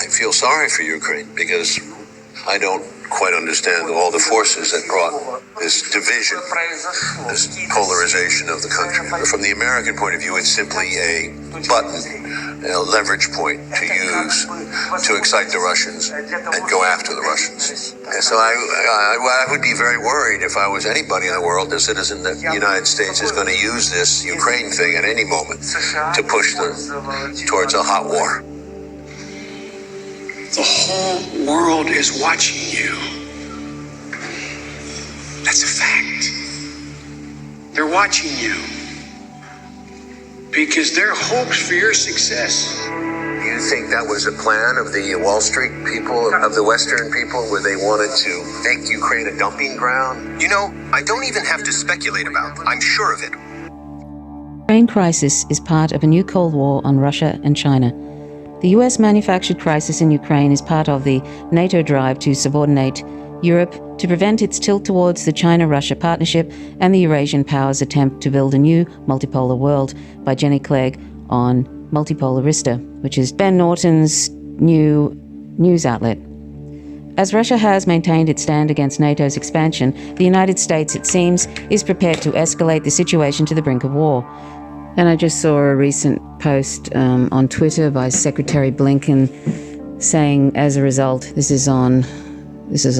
I feel sorry for Ukraine because I don't quite understand all the forces that brought this division, this polarization of the country. From the American point of view, it's simply a button, a leverage point to use to excite the Russians and go after the Russians. And so I would be very worried if I was anybody in the world, a citizen, that the United States is going to use this Ukraine thing at any moment to push towards a hot war. The whole world is watching you. That's a fact. They're watching you because their hopes for your success. Do you think that was a plan of the Wall Street people, of the Western people, where they wanted to make Ukraine a dumping ground? You know, I don't even have to speculate about it. I'm sure of it. The Ukraine crisis is part of a new Cold War on Russia and China. The US manufactured crisis in Ukraine is part of the NATO drive to subordinate Europe to prevent its tilt towards the China-Russia partnership and the Eurasian powers' attempt to build a new multipolar world by Jenny Clegg on Multipolarista, which is Ben Norton's new news outlet. As Russia has maintained its stand against NATO's expansion, the United States, it seems, is prepared to escalate the situation to the brink of war. And I just saw a recent post on Twitter by Secretary Blinken saying, as a result, this is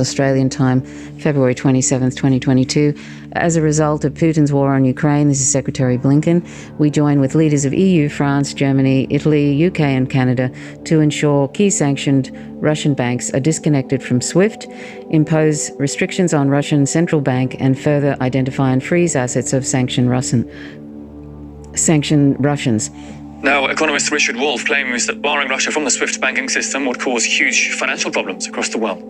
Australian time, February 27th, 2022. As a result of Putin's war on Ukraine, this is Secretary Blinken, we join with leaders of EU, France, Germany, Italy, UK and Canada to ensure key sanctioned Russian banks are disconnected from SWIFT, impose restrictions on Russian central bank and further identify and freeze assets of sanctioned Russians. Now, economist Richard Wolff claims that barring Russia from the SWIFT banking system would cause huge financial problems across the world.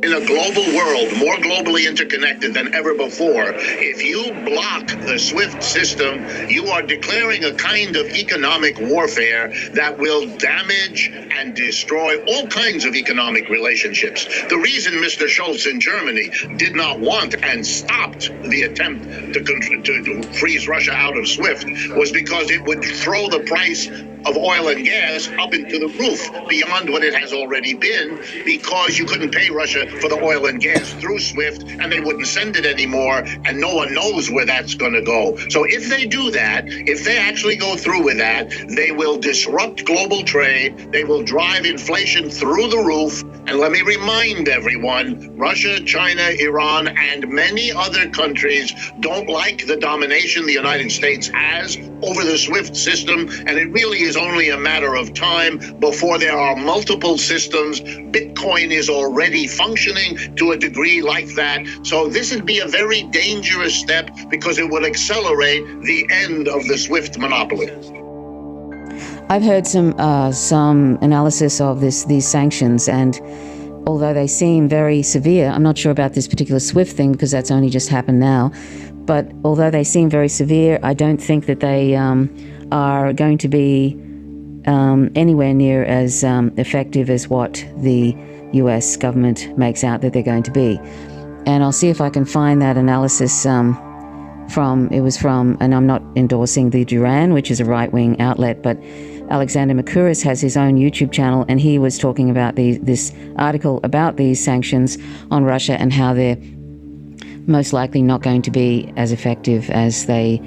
In a global world, more globally interconnected than ever before, if you block the SWIFT system, you are declaring a kind of economic warfare that will damage and destroy all kinds of economic relationships. The reason Mr. Schultz in Germany did not want and stopped the attempt to freeze Russia out of SWIFT was because it would throw the price of oil and gas up into the roof beyond what it has already been, because you couldn't pay Russia for the oil and gas through SWIFT and they wouldn't send it anymore, and no one knows where that's going to go. So if they do that, if they actually go through with that, they will disrupt global trade, they will drive inflation through the roof. And let me remind everyone, Russia, China, Iran, and many other countries don't like the domination the United States has over the SWIFT system, and it really is only a matter of time before there are multiple systems. Bitcoin is already functioning to a degree like that. So this would be a very dangerous step because it would accelerate the end of the SWIFT monopoly. I've heard some analysis of these sanctions, and although they seem very severe, I'm not sure about this particular SWIFT thing because that's only just happened now, but although they seem very severe, I don't think that they are going to be anywhere near as effective as what the US government makes out that they're going to be. And I'll see if I can find that analysis and I'm not endorsing the Duran, which is a right-wing outlet, but Alexander Mercouris has his own YouTube channel, and he was talking about this article about these sanctions on Russia and how they're most likely not going to be as effective as the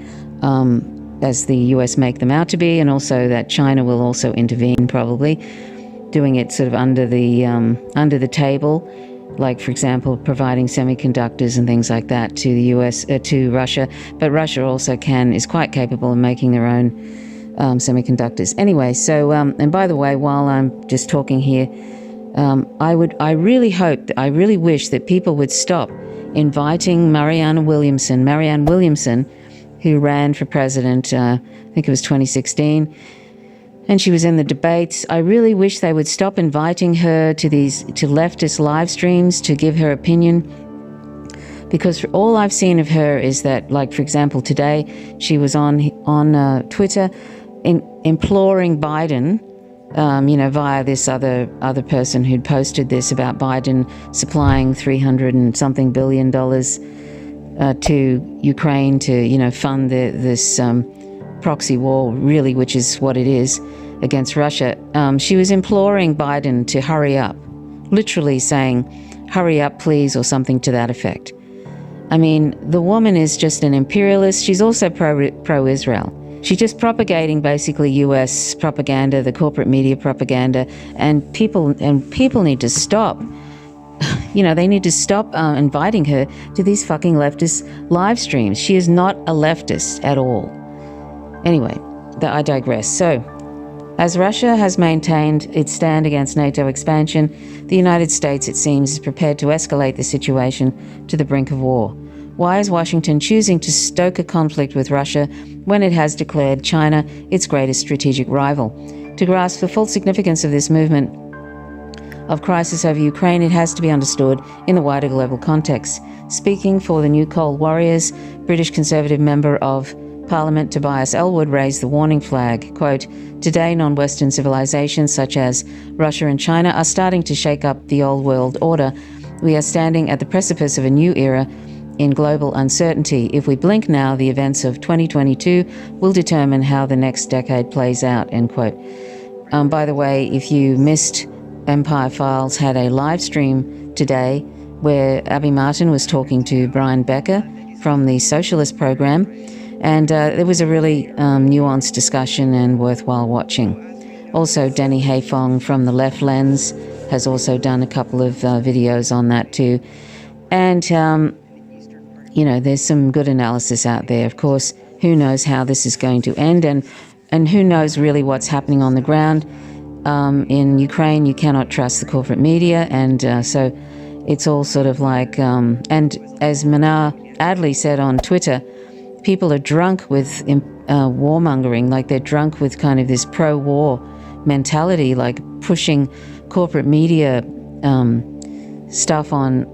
US make them out to be, and also that China will also intervene, probably doing it sort of under the table, like, for example, providing semiconductors and things like that to the US, to Russia. But Russia also is quite capable of making their own semiconductors. Anyway, so and by the way, while I'm just talking here, I really wish that people would stop inviting Marianne Williamson, who ran for president, I think it was 2016, and she was in the debates. I really wish they would stop inviting her to leftist live streams to give her opinion, because all I've seen of her is that, like, for example, today she was on Twitter imploring Biden, via this other person who'd posted this about Biden supplying $300 and something billion to Ukraine to, fund this proxy war, really, which is what it is. against Russia, she was imploring Biden to hurry up, literally saying, "Hurry up, please," or something to that effect. I mean, the woman is just an imperialist. She's also pro-Israel. She's just propagating basically US propaganda, the corporate media propaganda, and people need to stop. They need to stop inviting her to these fucking leftist live streams. She is not a leftist at all. Anyway, I digress. So, as Russia has maintained its stand against NATO expansion, the United States, it seems, is prepared to escalate the situation to the brink of war. Why is Washington choosing to stoke a conflict with Russia when it has declared China its greatest strategic rival? To grasp the full significance of this movement of crisis over Ukraine, it has to be understood in the wider global context. Speaking for the New Cold Warriors, British Conservative Member of Parliament Tobias Ellwood raised the warning flag, quote, "Today, non-Western civilizations such as Russia and China are starting to shake up the old world order. We are standing at the precipice of a new era in global uncertainty. If we blink now, the events of 2022 will determine how the next decade plays out," end quote. By the way, if you missed, Empire Files had a live stream today where Abby Martin was talking to Brian Becker from the Socialist Program, and there was a really nuanced discussion and worthwhile watching. Also, Danny Hayfong from the Left Lens has also done a couple of videos on that too. And there's some good analysis out there. Of course, who knows how this is going to end, and who knows really what's happening on the ground. In Ukraine, you cannot trust the corporate media, and so it's all sort of like, and as Manar Adley said on Twitter, people are drunk with warmongering, like they're drunk with kind of this pro-war mentality, like pushing corporate media stuff on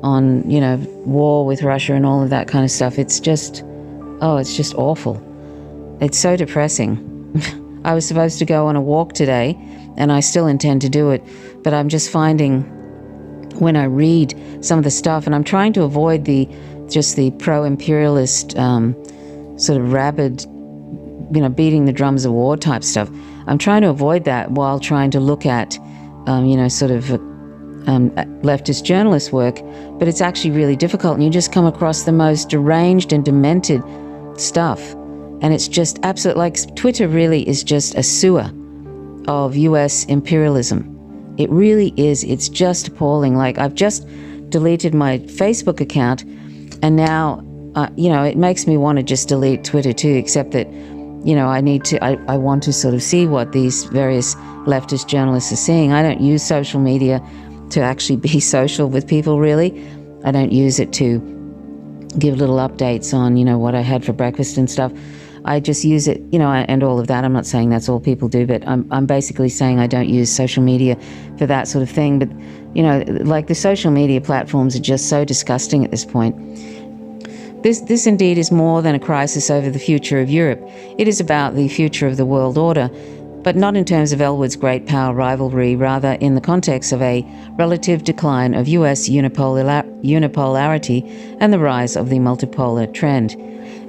war with Russia and all of that kind of stuff. It's just awful. It's so depressing. I was supposed to go on a walk today, and I still intend to do it, but I'm just finding when I read some of the stuff, and I'm trying to avoid the pro-imperialist sort of rabid, beating the drums of war type stuff. I'm trying to avoid that while trying to look at, leftist journalist work, but it's actually really difficult, and you just come across the most deranged and demented stuff. And it's just absolute, like Twitter really is just a sewer of US imperialism. It really is. It's just appalling. Like, I've just deleted my Facebook account, and now, it makes me want to just delete Twitter too, except that, I want to sort of see what these various leftist journalists are seeing. I don't use social media to actually be social with people, really. I don't use it to give little updates on, what I had for breakfast and stuff. I just use it, and all of that. I'm not saying that's all people do, but I'm basically saying I don't use social media for that sort of thing. But, like the social media platforms are just so disgusting at this point. This indeed is more than a crisis over the future of Europe. It is about the future of the world order, but not in terms of Ellwood's great power rivalry, rather in the context of a relative decline of US unipolarity and the rise of the multipolar trend.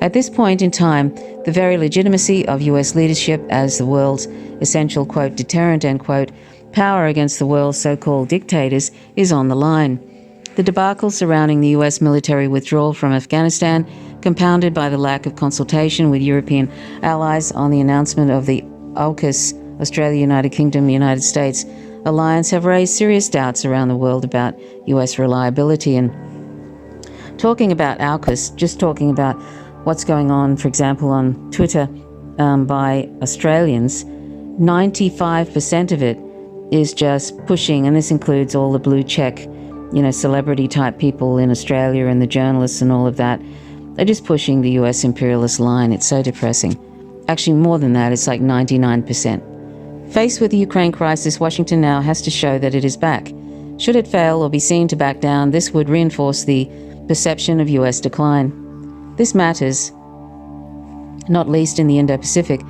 At this point in time, the very legitimacy of US leadership as the world's essential, quote, deterrent, end quote, power against the world's so-called dictators is on the line. The debacle surrounding the US military withdrawal from Afghanistan, compounded by the lack of consultation with European allies on the announcement of the AUKUS, Australia, United Kingdom, United States alliance, have raised serious doubts around the world about US reliability. And talking about AUKUS, just talking about what's going on, for example, on Twitter by Australians, 95% of it is just pushing, and this includes all the blue check, celebrity type people in Australia and the journalists and all of that. They're just pushing the US imperialist line. It's so depressing. Actually, more than that, it's like 99%. Faced with the Ukraine crisis, Washington now has to show that it is back. Should it fail or be seen to back down, this would reinforce the perception of US decline. This matters, not least in the Indo-Pacific.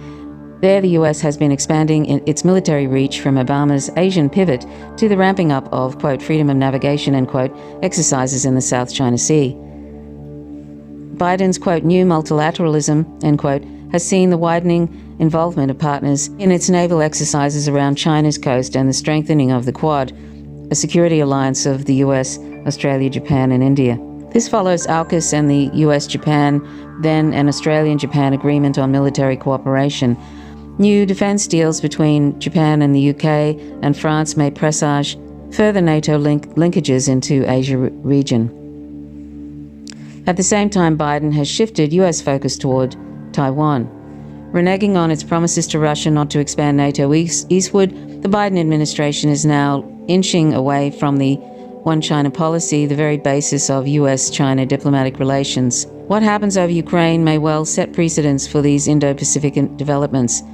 There, the US has been expanding its military reach from Obama's Asian pivot to the ramping up of, quote, freedom of navigation, end quote, exercises in the South China Sea. Biden's, quote, new multilateralism, end quote, has seen the widening involvement of partners in its naval exercises around China's coast and the strengthening of the Quad, a security alliance of the US, Australia, Japan, and India. This follows AUKUS and the US-Japan, then an Australian-Japan agreement on military cooperation. New defence deals between Japan and the UK and France may presage further NATO linkages into Asia region. At the same time, Biden has shifted US focus toward Taiwan. Reneging on its promises to Russia not to expand NATO eastward, the Biden administration is now inching away from the One China policy, the very basis of US-China diplomatic relations. What happens over Ukraine may well set precedents for these Indo-Pacific developments.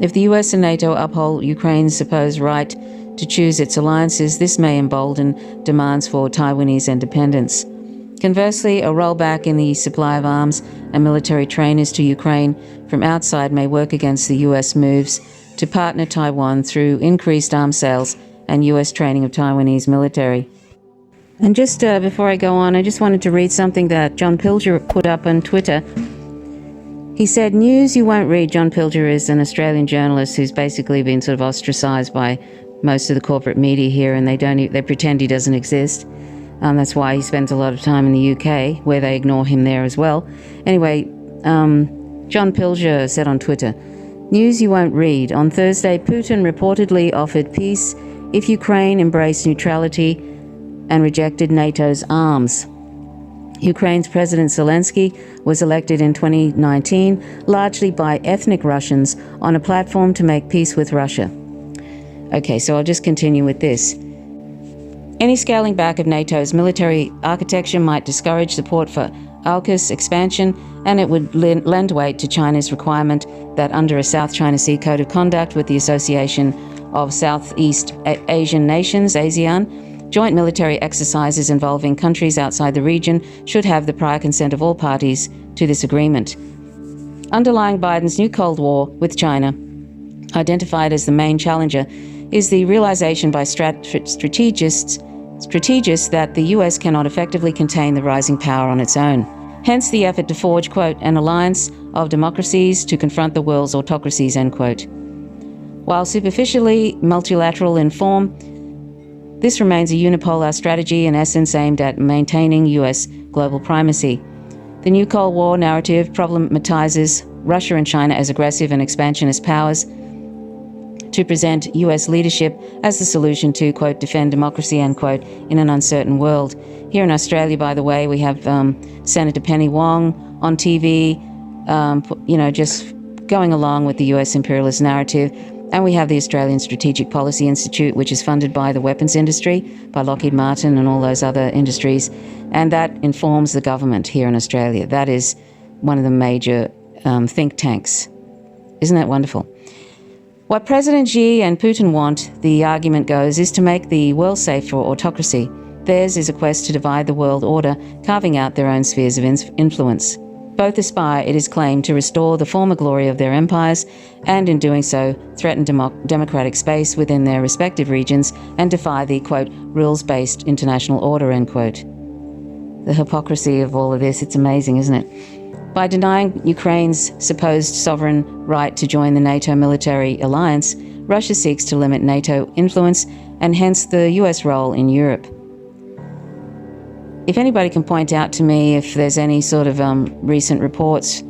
If the US and NATO uphold Ukraine's supposed right to choose its alliances, this may embolden demands for Taiwanese independence. Conversely, a rollback in the supply of arms and military trainers to Ukraine from outside may work against the US moves to partner Taiwan through increased arms sales and US training of Taiwanese military. And just before I go on, I just wanted to read something that John Pilger put up on Twitter. He said, "News you won't read." John Pilger is an Australian journalist who's basically been sort of ostracized by most of the corporate media here, and they pretend he doesn't exist. That's why he spends a lot of time in the UK, where they ignore him there as well. Anyway, John Pilger said on Twitter, "News you won't read. On Thursday, Putin reportedly offered peace if Ukraine embraced neutrality and rejected NATO's arms. Ukraine's President Zelensky was elected in 2019 largely by ethnic Russians on a platform to make peace with Russia." Okay, so I'll just continue with this. Any scaling back of NATO's military architecture might discourage support for AUKUS expansion, and it would lend weight to China's requirement that under a South China Sea Code of Conduct with the Association of Southeast Asian Nations, ASEAN, joint military exercises involving countries outside the region should have the prior consent of all parties to this agreement. Underlying Biden's new Cold War with China, identified as the main challenger, is the realization by strategists that the US cannot effectively contain the rising power on its own. Hence the effort to forge, quote, "an alliance of democracies to confront the world's autocracies," end quote. While superficially multilateral in form, this remains a unipolar strategy in essence aimed at maintaining US global primacy. The new Cold War narrative problematizes Russia and China as aggressive and expansionist powers to present US leadership as the solution to, quote, "defend democracy," end quote, in an uncertain world. Here in Australia, by the way, we have Senator Penny Wong on TV, just going along with the US imperialist narrative. And we have the Australian Strategic Policy Institute, which is funded by the weapons industry, by Lockheed Martin and all those other industries. And that informs the government here in Australia. That is one of the major think tanks. Isn't that wonderful? What President Xi and Putin want, the argument goes, is to make the world safe for autocracy. Theirs is a quest to divide the world order, carving out their own spheres of influence. Both aspire, it is claimed, to restore the former glory of their empires and, in doing so, threaten democratic space within their respective regions and defy the, quote, "rules-based international order," end quote. The hypocrisy of all of this, it's amazing, isn't it? By denying Ukraine's supposed sovereign right to join the NATO military alliance, Russia seeks to limit NATO influence and hence the US role in Europe. If anybody can point out to me if there's any sort of recent reports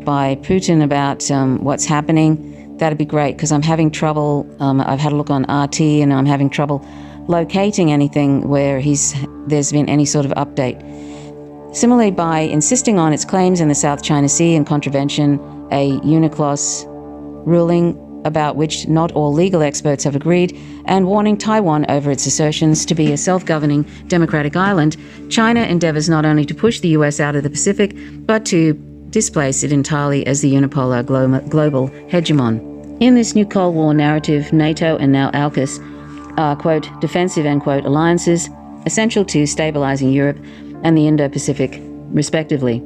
by Putin about what's happening, that'd be great, because I'm having trouble. I've had a look on RT and I'm having trouble locating anything where there's been any sort of update. Similarly, by insisting on its claims in the South China Sea in contravention a UNCLOS ruling about which not all legal experts have agreed, and warning Taiwan over its assertions to be a self-governing democratic island, China endeavours not only to push the US out of the Pacific, but to displace it entirely as the unipolar global hegemon. In this new Cold War narrative, NATO and now AUKUS are, quote, "defensive," end quote, alliances essential to stabilising Europe and the Indo-Pacific, respectively.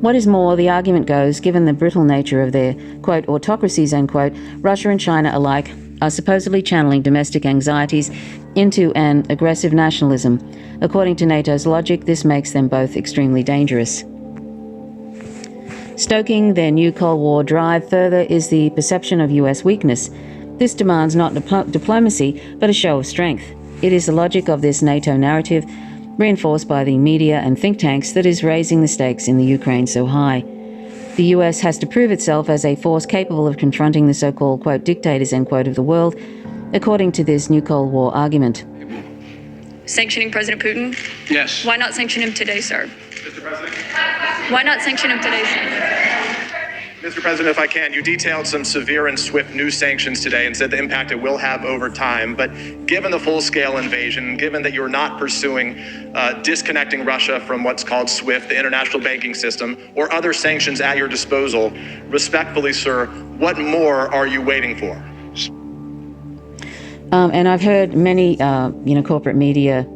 What is more, the argument goes, given the brittle nature of their, quote, autocracies, end quote, Russia and China alike are supposedly channeling domestic anxieties into an aggressive nationalism. According to NATO's logic, this makes them both extremely dangerous. Stoking their new Cold War drive further is the perception of US weakness. This demands not diplomacy, but a show of strength. It is the logic of this NATO narrative, reinforced by the media and think tanks, that is raising the stakes in the Ukraine so high. The US has to prove itself as a force capable of confronting the so-called, quote, dictators, end quote, of the world, according to this new Cold War argument. Sanctioning President Putin? Yes. Why not sanction him today, sir? Mr. President? Why not sanction him today, sir? Mr. President, if I can, you detailed some severe and swift new sanctions today and said the impact it will have over time. But given the full-scale invasion, given that you're not pursuing disconnecting Russia from what's called SWIFT, the international banking system, or other sanctions at your disposal, respectfully, sir, what more are you waiting for? And I've heard many, corporate media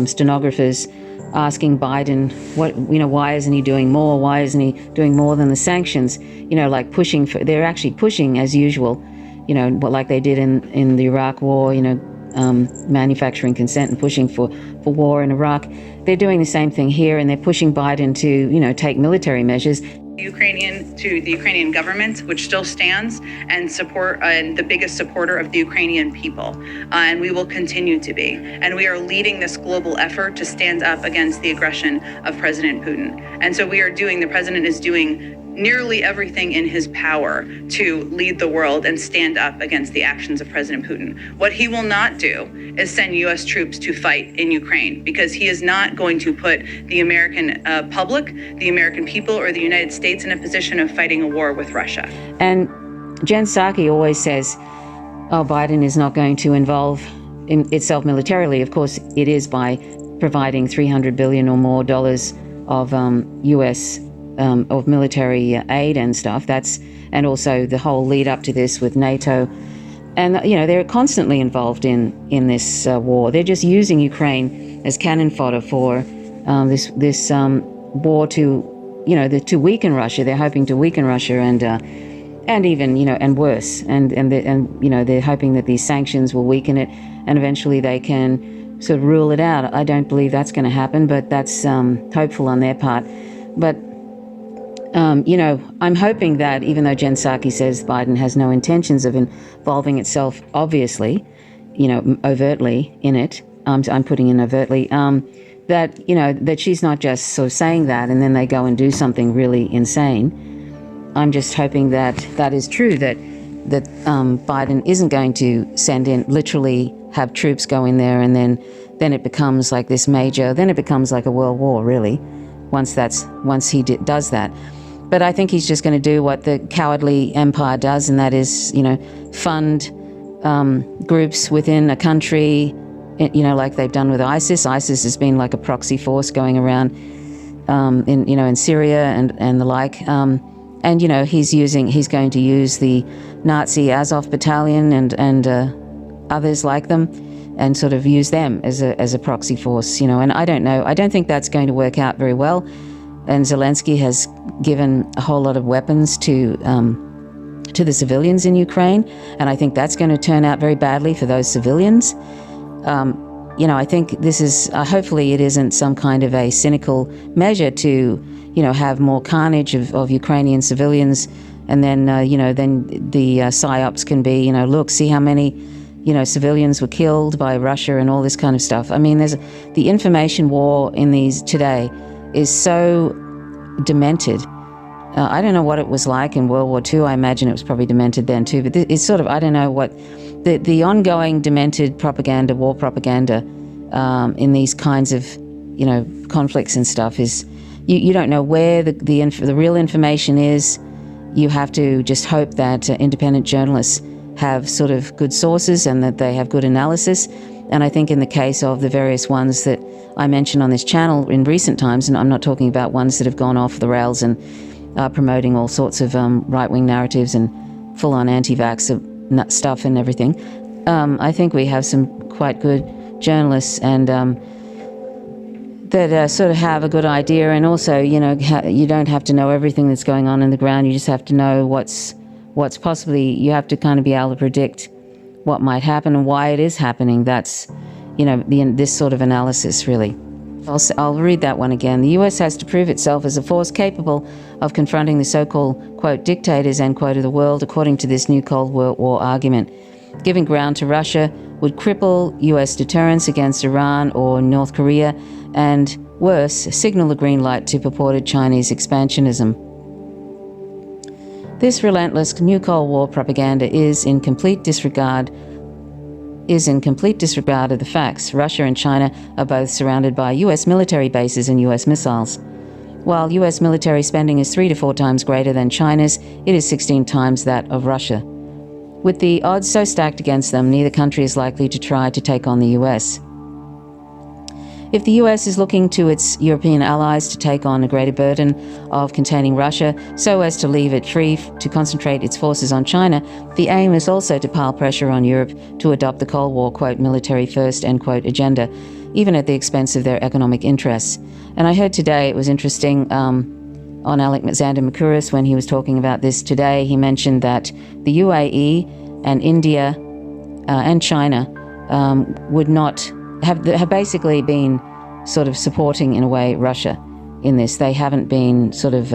stenographers asking Biden, why isn't he doing more? Why isn't he doing more than the sanctions? Like pushing for, they're actually pushing as usual, like they did in the Iraq war, manufacturing consent and pushing for war in Iraq. They're doing the same thing here, and they're pushing Biden to, take military measures. To the Ukrainian government, which still stands and the biggest supporter of the Ukrainian people. And we will continue to be. And we are leading this global effort to stand up against the aggression of President Putin. And so the president is doing nearly everything in his power to lead the world and stand up against the actions of President Putin. What he will not do is send U.S. troops to fight in Ukraine, because he is not going to put the American public, the American people, or the United States in a position of fighting a war with Russia. And Jen Psaki always says, Biden is not going to involve itself militarily. Of course, it is by providing $300 billion or more of U.S. Of military aid and stuff. And also the whole lead up to this with NATO. And, they're constantly involved in this war. They're just using Ukraine as cannon fodder for this war to weaken Russia. They're hoping to weaken Russia and even, and worse. And they're hoping that these sanctions will weaken it and eventually they can sort of rule it out. I don't believe that's going to happen, but that's hopeful on their part. But I'm hoping that even though Jen Psaki says Biden has no intentions of involving itself, obviously, overtly in it, I'm putting in overtly, that she's not just sort of saying that and then they go and do something really insane. I'm just hoping that that is true, that Biden isn't going to literally have troops go in there and then it becomes like this then it becomes like a world war, really, once he does that. But I think he's just going to do what the cowardly empire does, and that is, fund groups within a country, like they've done with ISIS. ISIS has been like a proxy force going around in Syria and the like. And he's going to use the Nazi Azov battalion and others like them, and sort of use them as a proxy force. And I don't know. I don't think that's going to work out very well. And Zelensky has given a whole lot of weapons to the civilians in Ukraine, and I think that's going to turn out very badly for those civilians. I think this is hopefully it isn't some kind of a cynical measure to have more carnage of Ukrainian civilians, and then then the psyops can be look, see how many civilians were killed by Russia and all this kind of stuff. I mean, the information war in these today is so demented. I don't know what it was like in World War II. I imagine it was probably demented then too, but it's sort of, I don't know what, the ongoing demented propaganda, war propaganda in these kinds of, conflicts and stuff is, you don't know where the real information is. You have to just hope that independent journalists have sort of good sources and that they have good analysis. And I think in the case of the various ones that I mentioned on this channel in recent times, and I'm not talking about ones that have gone off the rails and are promoting all sorts of right-wing narratives and full-on anti-vax stuff and everything, I think we have some quite good journalists and that sort of have a good idea. And also, you don't have to know everything that's going on in the ground. You just have to know what's possibly, you have to kind of be able to predict what might happen and why it is happening. That's, this sort of analysis, really. I'll read that one again. The US has to prove itself as a force capable of confronting the so-called, quote, dictators, end quote, of the world, according to this new Cold War argument. Giving ground to Russia would cripple US deterrence against Iran or North Korea, and worse, signal the green light to purported Chinese expansionism. This relentless new Cold War propaganda is in complete disregard of the facts. Russia and China are both surrounded by US military bases and US missiles. While US military spending is 3 to 4 times greater than China's, it is 16 times that of Russia. With the odds so stacked against them, neither country is likely to try to take on the US. If the US is looking to its European allies to take on a greater burden of containing Russia so as to leave it free to concentrate its forces on China, the aim is also to pile pressure on Europe to adopt the Cold War, quote, military first, end quote, agenda, even at the expense of their economic interests. And I heard today, it was interesting, on Alexander Mercouris, when he was talking about this today, he mentioned that the UAE and India and China would not have basically been sort of supporting, in a way, Russia in this. They haven't been sort of,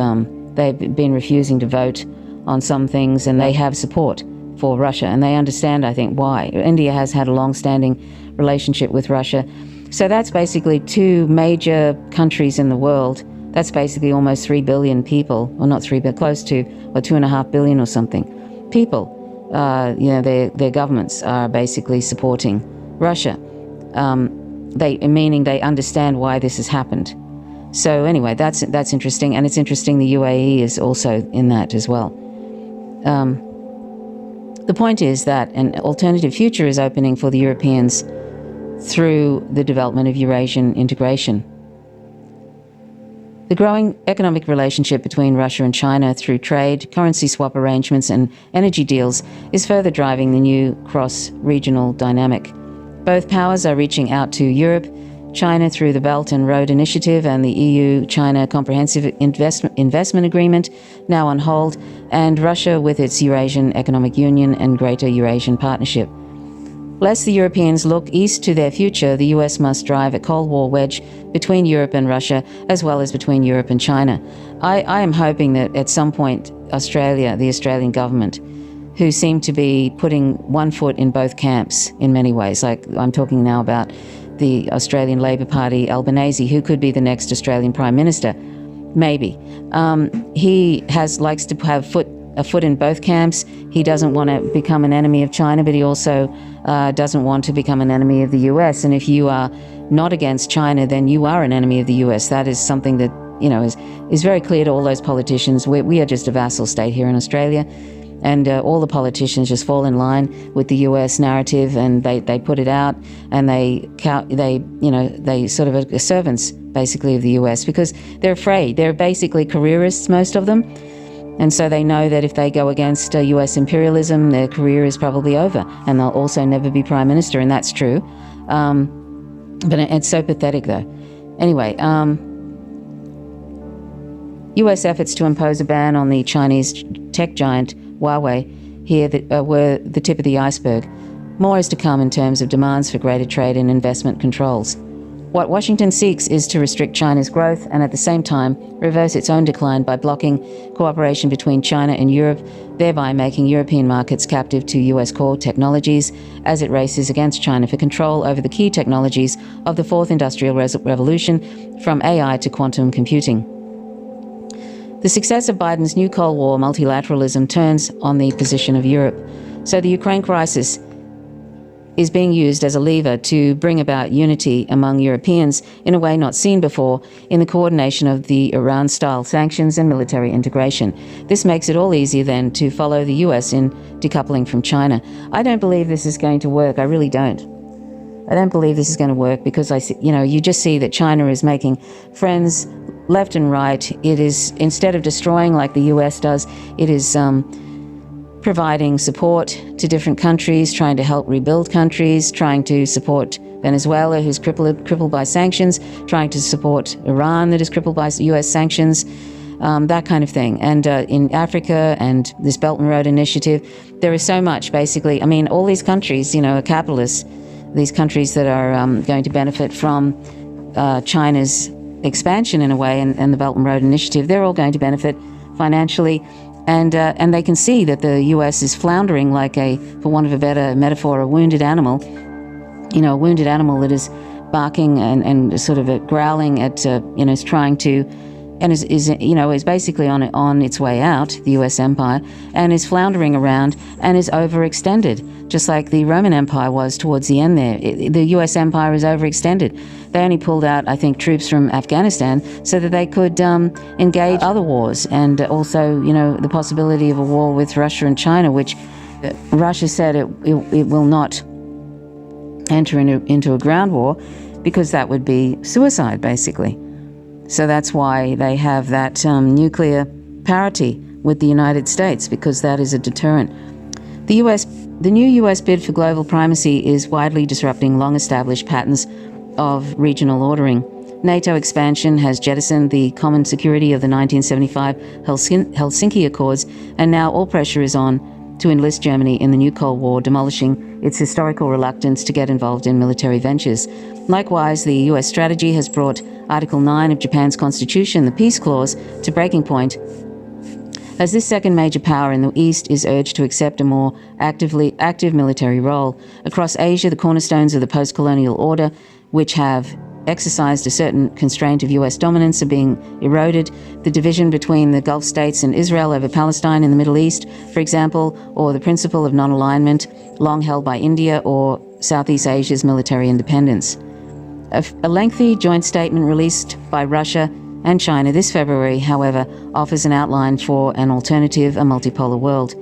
they've been refusing to vote on some things, and they have support for Russia, and they understand, I think, why. India has had a long-standing relationship with Russia. So that's basically 2 major countries in the world. That's basically almost 3 billion people, or not 3, but close to, or 2.5 billion or something. People, their governments are basically supporting Russia. Meaning they understand why this has happened. So anyway, that's interesting, and it's interesting the UAE is also in that as well. The point is that an alternative future is opening for the Europeans through the development of Eurasian integration. The growing economic relationship between Russia and China through trade, currency swap arrangements, and energy deals is further driving the new cross-regional dynamic. Both powers are reaching out to Europe, China through the Belt and Road Initiative and the EU-China Comprehensive Investment Agreement, now on hold, and Russia with its Eurasian Economic Union and Greater Eurasian Partnership. Lest the Europeans look east to their future, the US must drive a Cold War wedge between Europe and Russia, as well as between Europe and China. I am hoping that at some point Australia, the Australian government, who seem to be putting one foot in both camps in many ways, like I'm talking now about the Australian Labor Party, Albanese, who could be the next Australian Prime Minister, maybe. He likes to have a foot in both camps. He doesn't want to become an enemy of China, but he also doesn't want to become an enemy of the US. And if you are not against China, then you are an enemy of the US. That is something that, is very clear to all those politicians. We are just a vassal state here in Australia. And all the politicians just fall in line with the US narrative, and they put it out, and they sort of are servants basically of the US because they're afraid. They're basically careerists, most of them. And so they know that if they go against US imperialism, their career is probably over, and they'll also never be prime minister, and that's true. But it's so pathetic, though. Anyway, US efforts to impose a ban on the Chinese tech giant Huawei here were the tip of the iceberg. More is to come in terms of demands for greater trade and investment controls. What Washington seeks is to restrict China's growth and at the same time reverse its own decline by blocking cooperation between China and Europe, thereby making European markets captive to US core technologies as it races against China for control over the key technologies of the fourth industrial revolution, from AI to quantum computing. The success of Biden's new Cold War multilateralism turns on the position of Europe. So the Ukraine crisis is being used as a lever to bring about unity among Europeans in a way not seen before in the coordination of the Iran-style sanctions and military integration. This makes it all easier then to follow the US in decoupling from China. I don't believe this is going to work. I really don't. I don't believe this is going to work because you just see that China is making friends left and right. It is, instead of destroying like the US does, it is providing support to different countries, trying to help rebuild countries, trying to support Venezuela, who's crippled by sanctions, trying to support Iran, that is crippled by US sanctions, that kind of thing. And in Africa and this Belt and Road Initiative, there is so much, basically. I mean, all these countries, are capitalists, these countries that are going to benefit from China's expansion in a way and the Belt and Road Initiative, they're all going to benefit financially. And they can see that the US is floundering like for want of a better metaphor, a wounded animal. A wounded animal that is barking and sort of growling at, is trying to, and is basically on its way out, the US empire, and is floundering around and is overextended, just like the Roman Empire was towards the end there. The US empire is overextended. They only pulled out, I think, troops from Afghanistan so that they could engage other wars, and also, the possibility of a war with Russia and China, which Russia said it will not enter into a ground war because that would be suicide, basically. So that's why they have that nuclear parity with the United States, because that is a deterrent. The new US bid for global primacy is widely disrupting long-established patterns of regional ordering. NATO expansion has jettisoned the common security of the 1975 Helsinki Accords, and now all pressure is on to enlist Germany in the new Cold War, demolishing its historical reluctance to get involved in military ventures. Likewise, the US strategy has brought Article 9 of Japan's constitution, the Peace Clause, to breaking point, as this second major power in the East is urged to accept a more active military role. Across Asia, the cornerstones of the post-colonial order, which have exercised a certain constraint of US dominance, are being eroded. The division between the Gulf states and Israel over Palestine in the Middle East, for example, or the principle of non-alignment, long held by India or Southeast Asia's military independence. A lengthy joint statement released by Russia and China this February, however, offers an outline for an alternative, a multipolar world.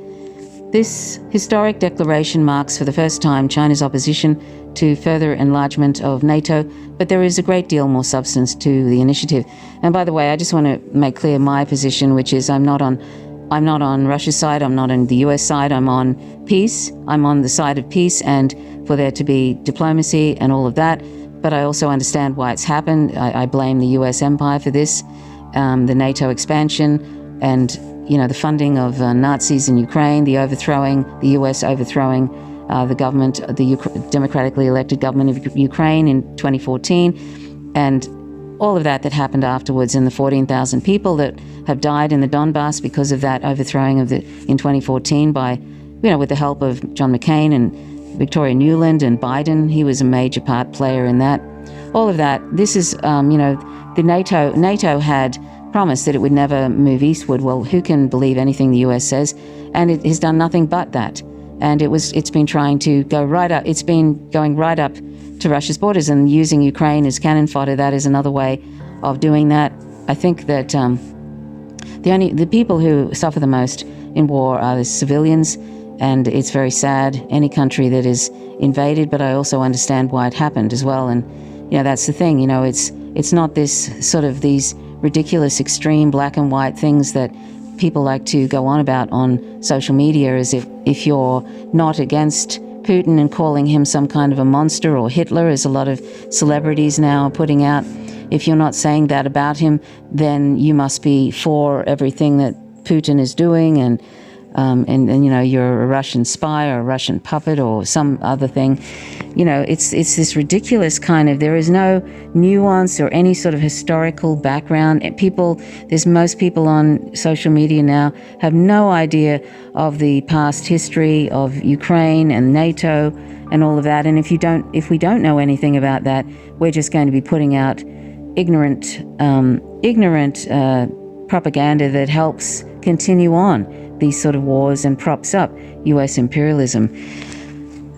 This historic declaration marks for the first time China's opposition to further enlargement of NATO, but there is a great deal more substance to the initiative. And by the way, I just want to make clear my position, which is I'm not on Russia's side, I'm not on the US side, I'm on peace. I'm on the side of peace and for there to be diplomacy and all of that. But I also understand why it's happened. I blame the US empire for this, the NATO expansion, and the funding of Nazis in Ukraine, the US overthrowing the government, the democratically elected government of Ukraine in 2014, and all of that happened afterwards, and the 14,000 people that have died in the Donbass because of that overthrowing in 2014 by, with the help of John McCain and Victoria Nuland and Biden. He was a major player in that. All of that. This is, the NATO had promised that it would never move eastward. Well, who can believe anything the US says? And it has done nothing but that. And it's been trying to go right up. It's been going right up to Russia's borders and using Ukraine as cannon fodder. That is another way of doing that. I think that the people who suffer the most in war are the civilians, and it's very sad, any country that is invaded, but I also understand why it happened as well. And that's the thing, it's not this sort of these ridiculous extreme black and white things that people like to go on about on social media, as if you're not against Putin and calling him some kind of a monster or Hitler, as a lot of celebrities now are putting out. If you're not saying that about him, then you must be for everything that Putin is doing, and you're a Russian spy or a Russian puppet or some other thing. It's this ridiculous kind of, there is no nuance or any sort of historical background. Most people on social media now have no idea of the past history of Ukraine and NATO and all of that. And if we don't know anything about that, we're just going to be putting out ignorant propaganda that helps continue on these sort of wars and props up US imperialism.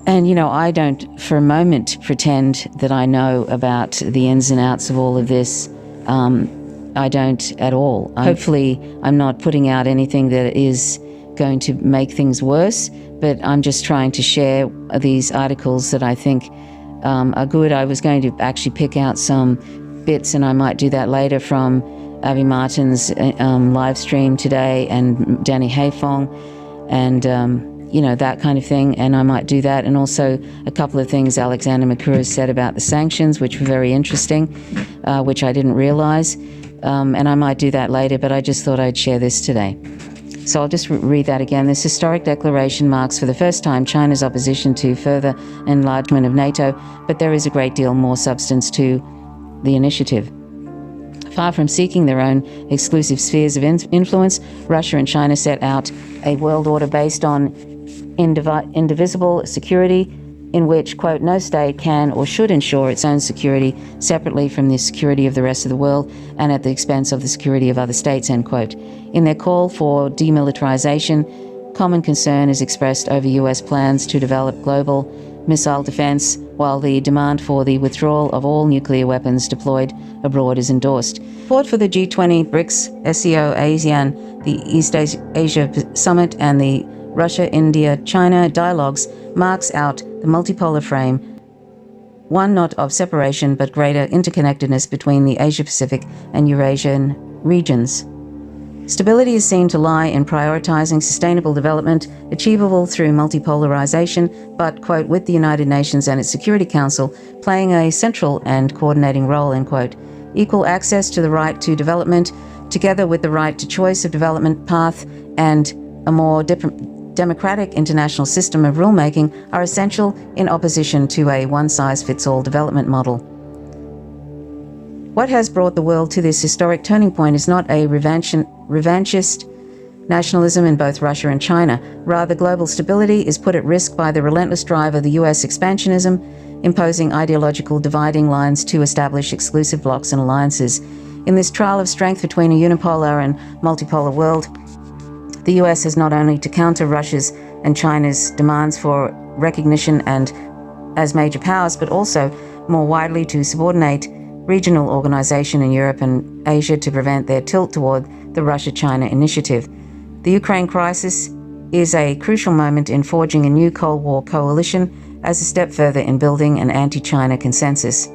And, I don't for a moment pretend that I know about the ins and outs of all of this. I don't at all. Hopefully, I'm not putting out anything that is going to make things worse, but I'm just trying to share these articles that I think are good. I was going to actually pick out some bits, and I might do that later, from Avi Martin's live stream today and Danny Hayfong and, that kind of thing. And I might do that. And also a couple of things Alexander Makura said about the sanctions, which were very interesting, which I didn't realize. And I might do that later, but I just thought I'd share this today. So I'll just read that again. This historic declaration marks for the first time China's opposition to further enlargement of NATO, but there is a great deal more substance to the initiative. Far from seeking their own exclusive spheres of influence, Russia and China set out a world order based on indivisible security, in which, quote, no state can or should ensure its own security separately from the security of the rest of the world and at the expense of the security of other states, end quote. In their call for demilitarization, common concern is expressed over US plans to develop global missile defense, while the demand for the withdrawal of all nuclear weapons deployed abroad is endorsed. Support for the G20, BRICS, SCO, ASEAN, the East Asia Summit, and the Russia-India-China dialogues marks out the multipolar frame, one not of separation but greater interconnectedness between the Asia-Pacific and Eurasian regions. Stability is seen to lie in prioritizing sustainable development, achievable through multipolarization, but, quote, with the United Nations and its Security Council playing a central and coordinating role, end quote. Equal access to the right to development, together with the right to choice of development path and a more democratic international system of rulemaking, are essential in opposition to a one-size-fits-all development model. What has brought the world to this historic turning point is not a revanchist nationalism in both Russia and China. Rather, global stability is put at risk by the relentless drive of the US expansionism, imposing ideological dividing lines to establish exclusive blocs and alliances. In this trial of strength between a unipolar and multipolar world, the US has not only to counter Russia's and China's demands for recognition and as major powers, but also more widely to subordinate regional organization in Europe and Asia to prevent their tilt toward the Russia-China initiative. The Ukraine crisis is a crucial moment in forging a new Cold War coalition as a step further in building an anti-China consensus.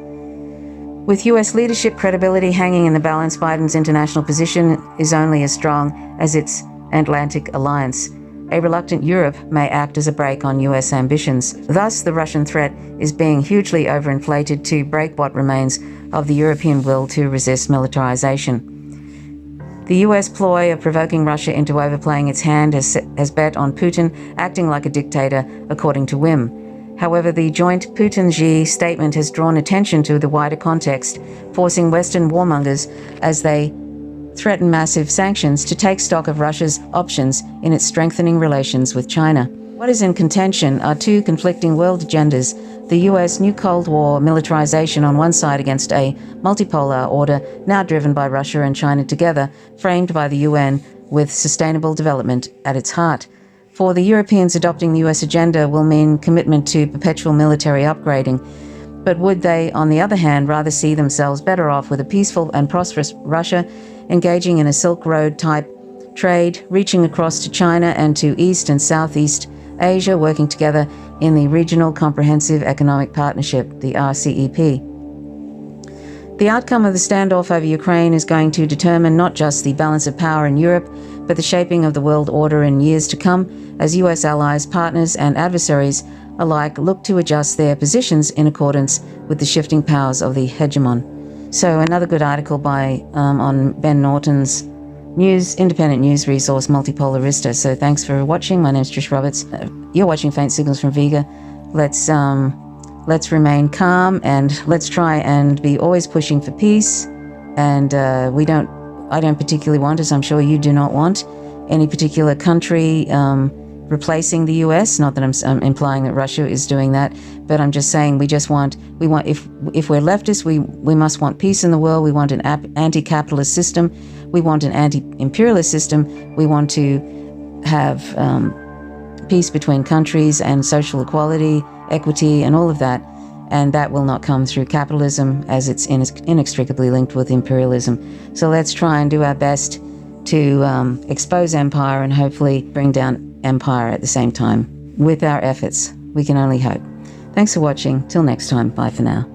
With US leadership credibility hanging in the balance, Biden's international position is only as strong as its Atlantic alliance. A reluctant Europe may act as a brake on US ambitions. Thus, the Russian threat is being hugely overinflated to break what remains of the European will to resist militarization. The US ploy of provoking Russia into overplaying its hand has bet on Putin acting like a dictator according to whim. However, the joint Putin-Xi statement has drawn attention to the wider context, forcing Western warmongers, as they threaten massive sanctions, to take stock of Russia's options in its strengthening relations with China. What is in contention are two conflicting world agendas: the US new Cold War militarization on one side against a multipolar order now driven by Russia and China together, framed by the UN with sustainable development at its heart. For the Europeans, adopting the US agenda will mean commitment to perpetual military upgrading. But would they, on the other hand, rather see themselves better off with a peaceful and prosperous Russia, engaging in a Silk Road-type trade, reaching across to China and to East and Southeast Asia, working together in the Regional Comprehensive Economic Partnership, the RCEP? The outcome of the standoff over Ukraine is going to determine not just the balance of power in Europe, but the shaping of the world order in years to come, as US allies, partners, and adversaries alike look to adjust their positions in accordance with the shifting powers of the hegemon. So another good article by on Ben Norton's independent news resource, Multipolarista. So thanks for watching. My name is Trish Roberts. You're watching Faint Signals from Vega. Let's remain calm, and let's try and be always pushing for peace. And I don't particularly want, as I'm sure you do not want, any particular country replacing the US. Not that I'm implying that Russia is doing that, but I'm just saying we want if we're leftists, we must want peace in the world. We want an anti-capitalist system. We want an anti-imperialist system. We want to have peace between countries and social equality, equity, and all of that. And that will not come through capitalism, as it's inextricably linked with imperialism. So let's try and do our best to expose empire and hopefully bring down empire at the same time. With our efforts, we can only hope. Thanks for watching. Till next time. Bye for now.